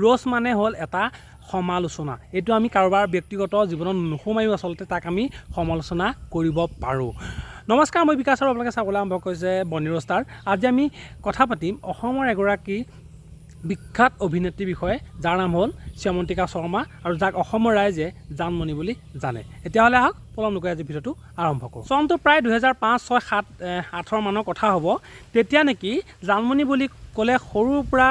ৰোজ মানে হ'ল এটা সমালোচনা। এইটো আমি কাৰোবাৰ ব্যক্তিগত জীৱনত নোসোমায়ো আচলতে তাক আমি সমালোচনা কৰিব পাৰোঁ। নমস্কাৰ, মই বিকাশ আৰু আপোনালোকে চাবলৈ আৰম্ভ কৰিছে বনী ৰোষ্টাৰ। আজি আমি কথা পাতিম অসমৰ এগৰাকী বিখ্যাত অভিনেত্ৰীৰ বিষয়ে, যাৰ নাম হ'ল শ্যামন্তিকা শৰ্মা আৰু যাক অসমৰ ৰাইজে জানমণি বুলি জানে। এতিয়াহ'লে আহক পলম নকৰি আজি ভিডিঅ'টো আৰম্ভ কৰোঁ। চনটো প্ৰায় 2005, 6, 7, 8 মানৰ কথা হ'ব। তেতিয়া নেকি জানমণি বুলি ক'লে সৰুৰ পৰা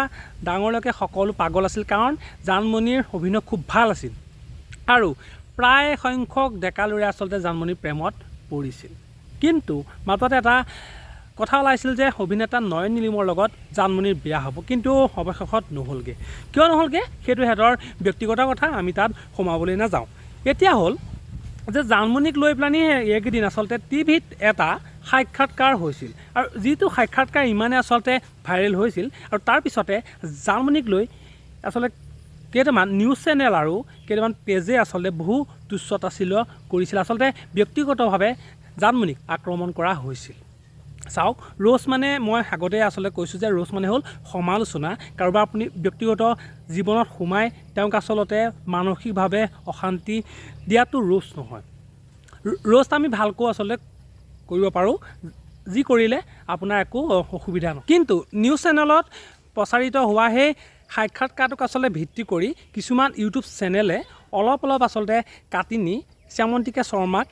ডাঙৰলৈকে সকলো পাগল আছিল, কাৰণ জানমণিৰ অভিনয় খুব ভাল আছিল আৰু প্ৰায় সংখ্যক ডেকা ল'ৰাই আচলতে জানমণিৰ প্ৰেমত পৰিছিল। কিন্তু মাজতে এটা কথা ওলাইছিল যে অভিনেতা নয়ন নীলিমৰ লগত জানমণিৰ বিয়া হ'ব, কিন্তু অৱশেষত নহ'লগৈ। কিয় নহ'লগৈ সেইটো সিহঁতৰ ব্যক্তিগত কথা, আমি তাত সোমাবলৈ নাযাওঁ। এতিয়া হ'ল যে জানমণিক লৈ পেলানি এইকেইদিন আচলতে টিভিত এটা সাক্ষাৎকাৰ হৈছিল আৰু যিটো সাক্ষাৎকাৰ ইমানে আচলতে ভাইৰেল হৈছিল আৰু তাৰপিছতে জানমণিক লৈ আচলতে কেইটামান নিউজ চেনেল আৰু কেইটামান পেজে আচলতে বহু তুচ্ছ-তাচ্ছিল্য কৰিছিল। আচলতে ব্যক্তিগতভাৱে জানমণিক আক্ৰমণ কৰা হৈছিল। চাওক, ৰোজ মানে মই আগতে আচলতে কৈছোঁ যে ৰোজ মানে হ'ল সমালোচনা। কাৰোবাৰ আপুনি ব্যক্তিগত জীৱনত সোমাই তেওঁক আচলতে মানসিকভাৱে অশান্তি দিয়াটো ৰোজ নহয়। ৰোজ আমি ভালকৈ আচলতে কৰিব পাৰোঁ, যি কৰিলে আপোনাৰ একো অসুবিধা নহয়। কিন্তু নিউজ চেনেলত প্ৰচাৰিত হোৱা সেই সাক্ষাৎকাৰটোক আচলতে ভিত্তি কৰি কিছুমান ইউটিউব চেনেলে অলপ আচলতে কাটি নি শ্যামন্তিকা শৰ্মাক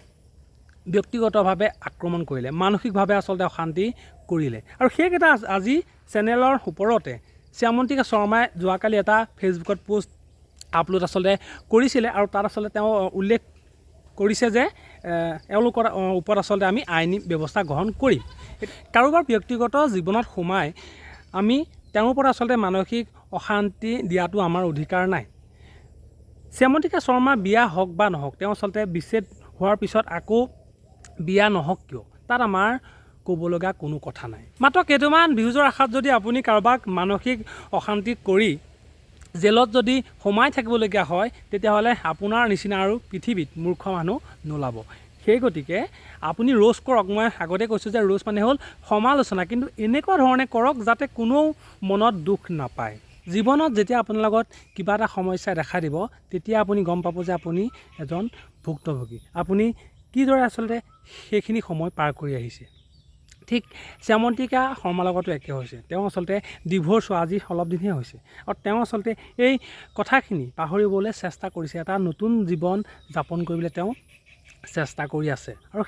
ব্যক্তিগতভাৱে আক্ৰমণ কৰিলে, মানসিকভাৱে আচলতে অশান্তি কৰিলে। আৰু সেইকেইটা আজি চেনেলৰ ওপৰতে শ্যামন্তিকা শৰ্মাই যোৱাকালি এটা ফেচবুকত পোষ্ট আপলোড আচলতে কৰিছিলে আৰু তাত আচলতে তেওঁ উল্লেখ কৰিছে যে এওঁলোকৰ ওপৰত আচলতে আমি আইনী ব্যৱস্থা গ্ৰহণ কৰিম। কাৰোবাৰ ব্যক্তিগত জীৱনত সোমাই আমি তেওঁৰ ওপৰত আচলতে মানসিক অশান্তি দিয়াটো আমাৰ অধিকাৰ নাই। শ্যামন্তিকা শৰ্মা বিয়া হওক বা নহওক, তেওঁ আচলতে বিচ্ছেদ হোৱাৰ পিছত আকৌ বিয়া নহওক কিয়, তাত আমাৰ ক'বলগা কোনো কথা নাই। মাত্ৰ কেইটামান ভিউজৰ আশাত যদি আপুনি কাৰোবাক মানসিক অশান্তি কৰি জেলত যদি সোমাই থাকিবলগীয়া হয়, তেতিয়াহ'লে আপোনাৰ নিচিনা আৰু পৃথিৱীত মূৰ্খ মানুহ নোলাব। সেই গতিকে আপুনি ৰোজ কৰক। মই আগতে কৈছোঁ যে ৰোজ মানে হ'ল সমালোচনা, কিন্তু এনেকুৱা ধৰণে কৰক যাতে কোনেও মনত দুখ নাপায়। জীৱনত যেতিয়া আপোনাৰ লগত কিবা এটা সমস্যাই দেখা দিব, তেতিয়া আপুনি গম পাব যে আপুনি এজন ভুক্তভোগী, আপুনি কিদৰে আচলতে সেইখিনি সময় পাৰ কৰি আহিছে। ঠিক শ্যামন্তিকা শৰ্মাৰ লগতো একে হৈছে। তেওঁ আচলতে ডিভোৰ্চ হোৱা আজি অলপ দিনহে হৈছে আৰু তেওঁ আচলতে এই কথাখিনি পাহৰিবলৈ চেষ্টা কৰিছে, এটা নতুন জীৱন যাপন কৰিবলৈ তেওঁ চেষ্টা কৰি আছে আৰু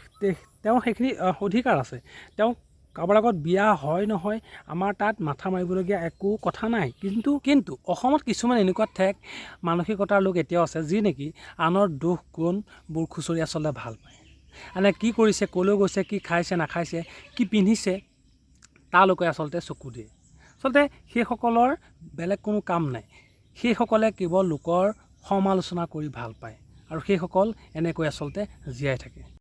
তেওঁ সেইখিনি অধিকাৰ আছে। তেওঁ কাৰোবাৰ লগত বিয়া হয় নহয়, আমাৰ তাত মাথা মাৰিবলগীয়া একো কথা নাই। কিন্তু অসমত কিছুমান এনেকুৱা ঠেক মানসিকতাৰ লোক এতিয়াও আছে, যি নেকি আনৰ দোষ গুণবোৰ খুচৰি আচলতে ভাল পায়। এনে কি কৰিছে, ক'লৈ গৈছে, কি খাইছে নাখাইছে, কি পিন্ধিছে, তালৈকে আচলতে চকু দিয়ে। আচলতে সেইসকলৰ বেলেগ কোনো কাম নাই। সেইসকলে কেৱল লোকৰ সমালোচনা কৰি ভাল পায় আৰু সেইসকল এনেকৈ আচলতে জীয়াই থাকে।